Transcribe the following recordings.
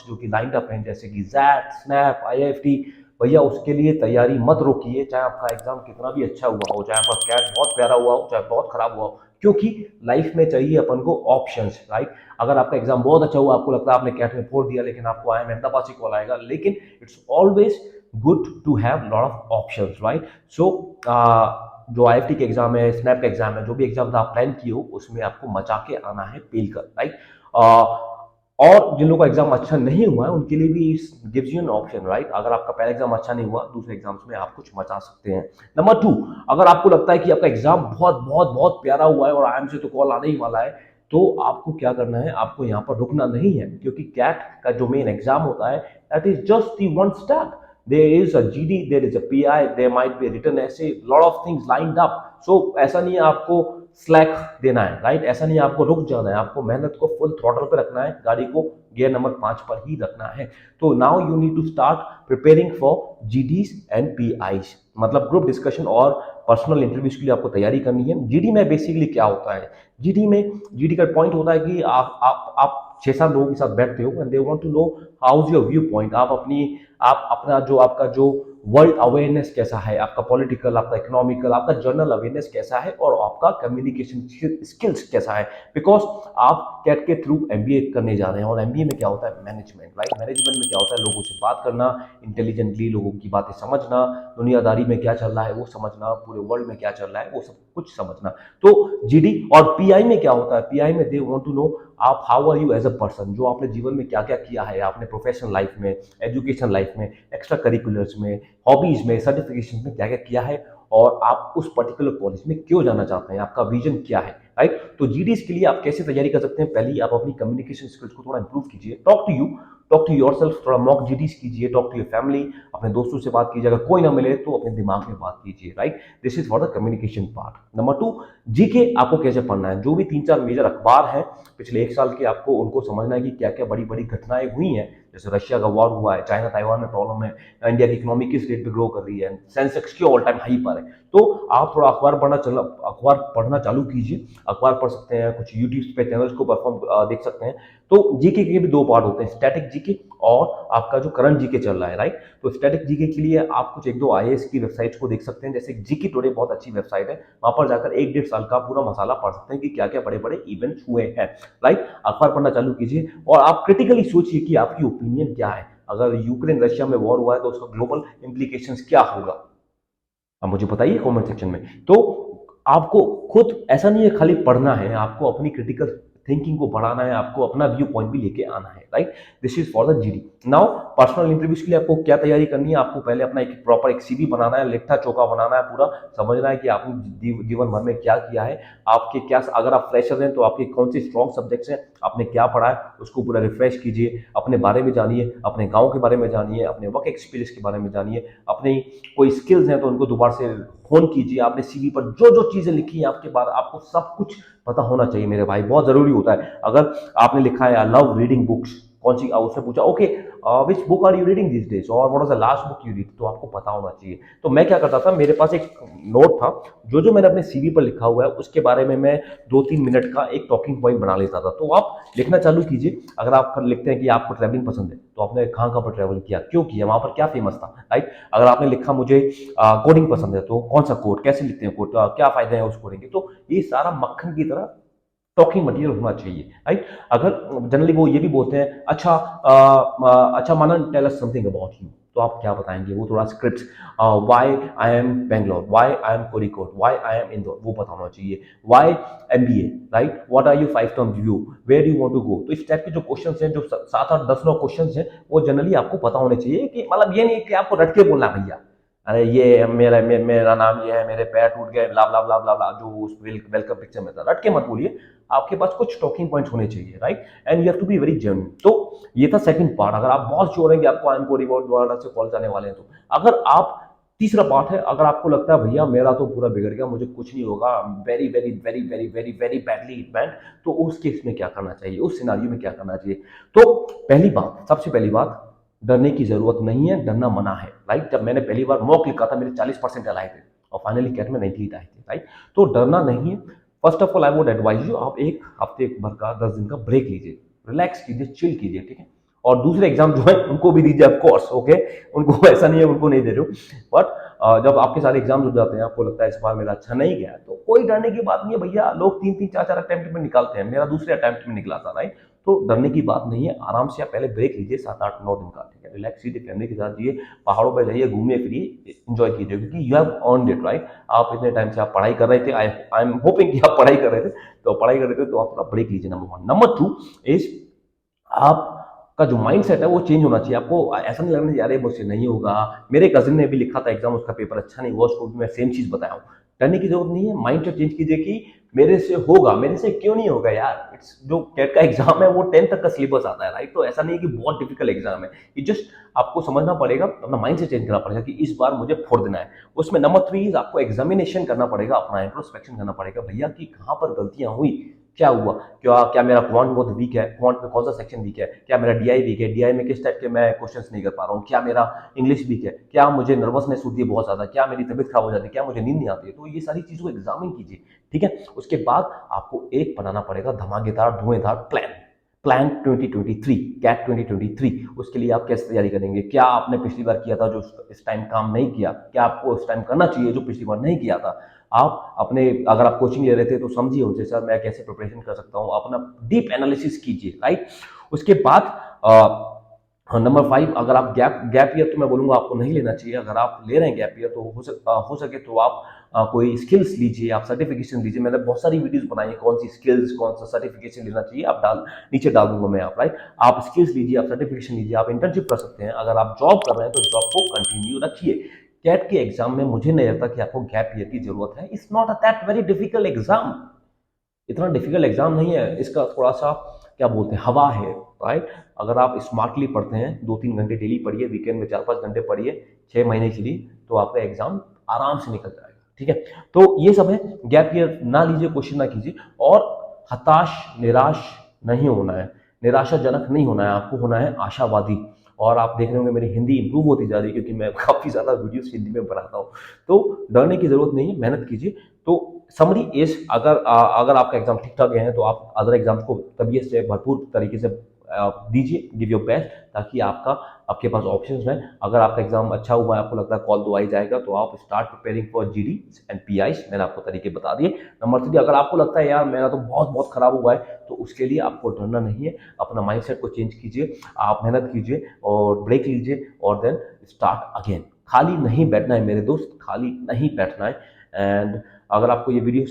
Exams जो कि lined up हैं, जैसे कि जैट, स्नैप, आईआईएफटी, भैया उसके लिए तैयारी मत रोकिए, चाहे आपका एग्जाम कितना भी अच्छा हुआ हो, चाहे आपका कैट बहुत प्यारा हुआ हो, चाहे बहुत खराब हुआ हो, क्योंकि लाइफ में चाहिए अपन को ऑप्शंस, राइट। अगर आपका एग्जाम बहुत अच्छा हुआ, आपको लगता है आपने कैट में फोड़ दिया, लेकिन आपको आई एम अहमदाबाद से कॉल आएगा, लेकिन it's always good to have lot of options, right. So जो आईएफटी के एग्जाम है, स्नैप का एग्जाम है, जो भी एग्जाम आप प्लान किए हो, उसमें आपको मचा के आना है, पेल कर, राइट। और जिन लोगों का एग्जाम अच्छा नहीं हुआ है उनके लिए भी gives you an option, right. अगर आपका पहला एग्जाम अच्छा नहीं हुआ, दूसरे एग्जाम्स में आप कुछ मचा सकते हैं। नंबर 2, अगर आपको लगता है कि आपका एग्जाम बहुत बहुत बहुत प्यारा हुआ है और आईएम से तो कॉल आने ही वाला है, तो आपको क्या करना है, आपको यहाँ पर रुकना नहीं है, क्योंकि कैट का जो मेन एग्जाम होता है, that is just the one step. There is a GD, there is a PI, there might be a written essay, lot of things lined up. So ऐसा नहीं है आपको स्लैक देना है, राइट। ऐसा नहीं है आपको रुक जाना है, आपको मेहनत को फुल थ्रॉटल पे रखना है, गाड़ी को गियर नंबर 5 पर ही रखना है। तो now you need to start preparing for GDs and PIs, मतलब ग्रुप डिस्कशन और पर्सनल इंटरव्यूज के लिए आपको तैयारी करनी है। जीडी में बेसिकली क्या होता है, जीडी का पॉइंट होता है कि आप 6-7 लोगों के साथ बैठते हो and they want to know how is your viewpoint, आप अपना जो आपका जो वर्ल्ड अवेयरनेस कैसा है, आपका पॉलिटिकल, आपका इकोनॉमिकल, आपका जर्नल अवेयरनेस कैसा है, और आपका कम्युनिकेशन स्किल्स कैसा है। बिकॉज आप कैट के थ्रू एमबीए करने जा रहे हैं, और एमबीए में क्या होता है, मैनेजमेंट, राइट। मैनेजमेंट में क्या होता है, लोगों से बात करना, इंटेलिजेंटली लोगों की बातें समझना, दुनियादारी में क्या चल रहा है वो समझना, पूरे वर्ल्ड में क्या चल रहा है वो सब कुछ समझना। तो जीडी और पीआई में क्या होता है, पीआई में दे वांट टू नो आप how are you as a person, जो आपने जीवन में क्या क्या किया है, आपने प्रोफेशनल लाइफ में, एजुकेशन लाइफ में, एक्स्ट्रा करिकुलर्स में, हॉबीज में, सर्टिफिकेशन में क्या क्या किया है, और आप उस पर्टिकुलर कॉलेज में क्यों जाना चाहते हैं, आपका विजन क्या है, राइट। तो जीडीज के लिए आप कैसे तैयारी कर सकते हैं, पहले आप अपनी कम्युनिकेशन स्किल्स को थोड़ा इंप्रूव कीजिए, टॉक टू योरसेल्फ, थोड़ा मॉक जीडीज कीजिए, टॉक टू योर फैमिली, अपने दोस्तों से बात कीजिए, अगर कोई ना मिले तो अपने दिमाग में बात कीजिए, right. This is for the communication part. Number 2, GK आपको कैसे पढ़ना है, जो भी 3-4 मेजर अखबार हैं पिछले 1 साल के, आपको उनको समझना है कि क्या क्या बड़ी बड़ी घटनाएं हुई हैं, जैसे रशिया का वॉर हुआ है, चाइना ताइवान में प्रॉब्लम है, इंडिया की इकोनॉमी किस रेट पे ग्रो कर रही है, सेंसेक्स की ऑल टाइम हाई पर है। तो आप थोड़ा अखबार पढ़ना चालू कीजिए, अखबार पढ़ सकते हैं, कुछ यूट्यूब पे चैनल्स को परफॉर्म देख सकते हैं। तो जीके के भी 2 पार्ट होते हैं, स्टैटिक जीके और आपका जो करंट जीके चल रहा है, राइट। तो स्टैटिक जीके के लिए आप कुछ 1-2 आईएएस की वेबसाइट्स को देख सकते हैं, जैसे जीके टुडे बहुत अच्छी वेबसाइट है, वहां पर जाकर 1-1.5 साल का पूरा मसाला पढ़ सकते हैं कि क्या क्या बड़े बड़े इवेंट्स हुए हैं, राइट। अखबार पढ़ना चालू कीजिए और आप क्रिटिकली सोचिए कि आपकी ओपिनियन क्या है, अगर यूक्रेन रशिया में वॉर हुआ है तो उसका ग्लोबल इंप्लीकेशंस क्या होगा, अब मुझे बताइए कमेंट सेक्शन में। तो आपको खुद ऐसा नहीं है खाली पढ़ना है, आपको अपनी क्रिटिकल थिंकिंग को बढ़ाना है, आपको अपना व्यू पॉइंट भी लेके आना है, right. This is for the GD. Now personal interviews के लिए आपको क्या तैयारी करनी है, आपको पहले अपना एक प्रॉपर एक सीवी बनाना है, लिखा चौका बनाना है, पूरा समझना है कि आपने जीवन भर में क्या किया है, आपके क्या, अगर आप फ्रेशर हैं तो आपके कौन से स्ट्रॉन्ग सब्जेक्ट्स हैं, आपने क्या पढ़ा है उसको पूरा रिफ्रेश कीजिए, अपने बारे में जानिए, अपने गांव के बारे में जानिए, अपने वर्क एक्सपीरियंस के बारे में जानिए, अपने कोई स्किल्स हैं तो उनको दोबारा से होन कीजिए, आपने सीवी पर जो जो चीजें लिखी हैं आपके बारे, आपको सब कुछ पता होना चाहिए मेरे भाई, बहुत जरूरी होता है। अगर आपने लिखा है आई लव रीडिंग बुक्स, कौन सी, उसने पूछा okay which book are you reading this days, और what was the last book you read, तो आपको पता होना चाहिए। तो मैं क्या करता था, मेरे पास एक नोट था, जो जो मैंने अपने सीवी पर लिखा हुआ है उसके बारे में मैं 2-3 मिनट का एक टॉकिंग पॉइंट बना लेता था। तो आप लिखना चालू कीजिए, अगर आप लिखते हैं कि आपको ट्रैवलिंग पसंद है तो आपने कहाँ कहाँ पर ट्रैवल किया, क्यों किया, वहां पर क्या फेमस था, राइट। अगर आपने लिखा मुझे कोडिंग पसंद है तो कौन सा कोड, कैसे लिखते हैं कोड, क्या फायदे हैं उस कोडिंग के, तो ये सारा मक्खन की तरह टॉकिंग मटेरियल होना चाहिए, राइट। अगर जनरली वो ये भी बोलते हैं अच्छा अच्छा मानन tell us something about you, तो आप क्या बताएंगे, वो थोड़ा script, why I am Bangalore, why I am Kozhikode, why I am Indore, वो पता होना चाहिए, why MBA, right, what are you 5 term view, where you want to go. तो इस टाइप के जो क्वेश्चंस हैं, जो 7-8-10-9 क्वेश्चंस हैं, वो जनरली आपको पता होने चाहिए, कि मतलब ये नहीं कि आपको रट के बोलना भैया, अरे ये मेरा नाम ये है, मेरे पैर टूट गए, ब्ला ब्ला ब्ला ब्ला ब्ला, जो उस वेलकम पिक्चर में था, रट के मत बोलिए, आपके पास कुछ टॉकिंग पॉइंट्स होने चाहिए, right. And you have to be very genuine. तो ये था सेकंड पार्ट, अगर आप बहुत श्योर हैं कि आपको आईएमको रिवॉर्ड द्वारा से कॉल जाने वाले हैं तो। अगर आप तीसरा पार्ट है, अगर आपको लगता है भैया मेरा तो पूरा बिगड़ गया, मुझे कुछ नहीं होगा, very very very very very very badly it went, तो उस केस में क्या करना चाहिए, उस सिनारियो में क्या करना चाहिए। तो पहली बात, सबसे पहली बात, डरने की जरूरत नहीं है, डरना मना है, राइट। जब मैंने पहली बार मॉक लिखा था, मेरे 40% आए थे और फाइनली कैट में 98 आए थे, राइट। तो डरना नहीं है। First of all I would advise you, आप एक हफ्ते भर का 10 दिन का ब्रेक लीजिए, रिलैक्स कीजिए, चिल कीजिए, ठीक है। और दूसरे एग्जाम जो है उनको भी दीजिए ऑफ कोर्स, ओके, उनको ऐसा नहीं है उनको नहीं दे रहे हो, बट जब आपके सारे एग्जाम हो जाते हैं, आपको लगता है इस बार मेरा अच्छा नहीं गया, तो कोई डरने की बात नहीं है भैया, लोग 3-3 4-4 अटेम्प्ट में निकालते हैं, मेरा दूसरे अटेम्प्ट में निकला था, राइट। तो डरने की बात नहीं है, आराम से आप पहले ब्रेक लीजिए 7-8-9 दिन का, ठीक है, रिलैक्स कीजिए, फैमिली के साथ जाइए, पहाड़ों पर जाइए, घूमिए फिरिए, एंजॉय कीजिए, क्योंकि you have earned it, right. आप इतने टाइम से आप पढ़ाई कर रहे थे, आई एम होपिंग कि आप पढ़ाई कर रहे थे, तो पढ़ाई कर रहे थे तो आप थोड़ा ब्रेक लीजिए, नंबर 1। नंबर 2 इज आपका जो माइंडसेट है वो चेंज होना चाहिए। आपको ऐसा नहीं लगना चाहिए यार ये मुझसे नहीं होगा। मेरे कजिन ने भी लिखा था एग्जाम, उसका पेपर अच्छा नहीं हुआ, उसको भी मैं सेम चीज बताया हूँ। डरने की जरूरत नहीं है, माइंडसेट चेंज कीजिए कि मेरे से होगा, मेरे से क्यों नहीं होगा यार। इट्स जो कैट का एग्जाम है वो 10 तक का सिलेबस आता है, राइट। तो ऐसा नहीं है कि बहुत डिफिकल्ट एग्जाम है, ये जस्ट आपको समझना पड़ेगा, अपना माइंड से चेंज करना पड़ेगा कि इस बार मुझे फोड़ देना है। उसमें नंबर 3 आपको एग्जामिनेशन करना पड़ेगा, अपना इंट्रोस्पेक्शन करना पड़ेगा भैया कि कहाँ पर गलतियां हुई, क्या हुआ, क्या क्या मेरा क्वांट बहुत वीक है, क्वांट में कौन सा सेक्शन वीक है, क्या मेरा डीआई वीक है, डीआई में किस टाइप के मैं क्वेश्चंस नहीं कर पा रहा हूँ, क्या मेरा इंग्लिश वीक है, क्या मुझे नर्वसनेस होती है बहुत ज्यादा, क्या मेरी तबीयत खराब हो जाती है, क्या मुझे नींद नहीं आती है। तो ये सारी चीजों को एग्जामिन कीजिए, ठीक है। उसके बाद आपको एक बनाना पड़ेगा धमाकेदार धुएंधार प्लान, प्लान 2023, कैट 2023। उसके लिए आप कैसे तैयारी करेंगे, क्या आपने पिछली बार किया था जो इस टाइम काम नहीं किया, क्या आपको इस टाइम करना चाहिए जो पिछली बार नहीं किया था। आप अपने, अगर आप कोचिंग ले रहे थे तो समझिए उनसे, सर मैं कैसे प्रिपरेशन कर सकता हूँ, अपना डीप एनालिसिस कीजिए, राइट। उसके बाद नंबर 5, अगर आप गैप गैप ईयर तो मैं बोलूंगा आपको नहीं लेना चाहिए। अगर आप ले रहे हैं गैप ईयर तो हो सके तो आप कोई स्किल्स लीजिए, आप सर्टिफिकेशन लीजिए। मैंने बहुत सारी वीडियोस बनाई है कौन सी स्किल्स, कौन सा सर्टिफिकेशन लेना चाहिए, आप नीचे डाल दूंगा मैं, आप राइट। आप स्किल्स लीजिए, आप सर्टिफिकेशन लीजिए, आप इंटर्नशिप कर सकते हैं। अगर आप जॉब कर रहे हैं तो जॉब को कंटिन्यू रखिए। कैट के एग्जाम में मुझे नहीं लगता कि आपको गैप ईयर की जरूरत है। It's not a that very difficult exam, इतना डिफिकल्ट एग्जाम नहीं है। इसका थोड़ा सा क्या बोलते हैं, हवा है, राइट। अगर आप स्मार्टली पढ़ते हैं, 2-3 घंटे डेली पढ़िए, वीकेंड में 4-5 घंटे पढ़िए, 6 महीने के लिए, तो आपका एग्जाम आराम से निकल जाएगा, ठीक है। तो ये सब है, गैप ईयर ना लीजिए, क्वेश्चन ना कीजिए, और हताश निराश नहीं होना है, निराशाजनक नहीं होना है, आपको होना है आशावादी। और आप देख रहे होंगे मेरी हिंदी इंप्रूव होती जा रही है, क्योंकि मैं काफी ज्यादा वीडियोस हिंदी में बनाता हूँ। तो डरने की जरूरत नहीं है, मेहनत कीजिए। तो समरी इज, अगर आपका एग्जाम ठीक ठाक गया है तो आप अदर एग्जाम्स को तबियत से भरपूर तरीके से दीजिए, गिव योर बेस्ट, ताकि आपके पास ऑप्शंस हैं। अगर आपका एग्जाम अच्छा हुआ है, आपको लगता है कॉल तो आ ही जाएगा, तो आप start preparing for GD and PIs, मैंने आपको तरीके बता दिए। नंबर 3, अगर आपको लगता है यार मेरा तो बहुत बहुत खराब हुआ है, तो उसके लिए आपको डरना नहीं है, अपना माइंडसेट को चेंज कीजिए, आप मेहनत कीजिए और ब्रेक लीजिए, और देन स्टार्ट अगेन। खाली नहीं बैठना है मेरे दोस्त, खाली नहीं बैठना है। एंड अगर आपको ये वीडियो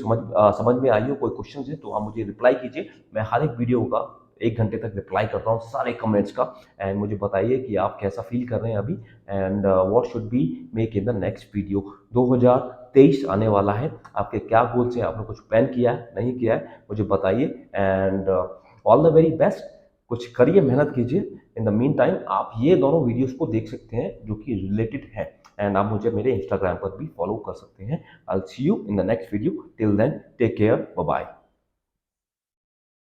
समझ में आई हो, कोई क्वेश्चन है तो आप मुझे रिप्लाई कीजिए। मैं हर एक वीडियो का 1 घंटे तक रिप्लाई करता हूँ, सारे कमेंट्स का। एंड मुझे बताइए कि आप कैसा फील कर रहे हैं अभी, and what should be make in the next video. 2023 आने वाला है, आपके क्या गोल्स हैं, आपने कुछ प्लान किया है, नहीं किया है, मुझे बताइए। And all the very best, कुछ करिए, मेहनत कीजिए। इन द मीन टाइम आप ये दोनों वीडियोस को देख सकते हैं जो कि रिलेटेड है, एंड आप मुझे मेरे इंस्टाग्राम पर भी फॉलो कर सकते हैं। I'll see you in the next video. Till then, take care. Bye bye.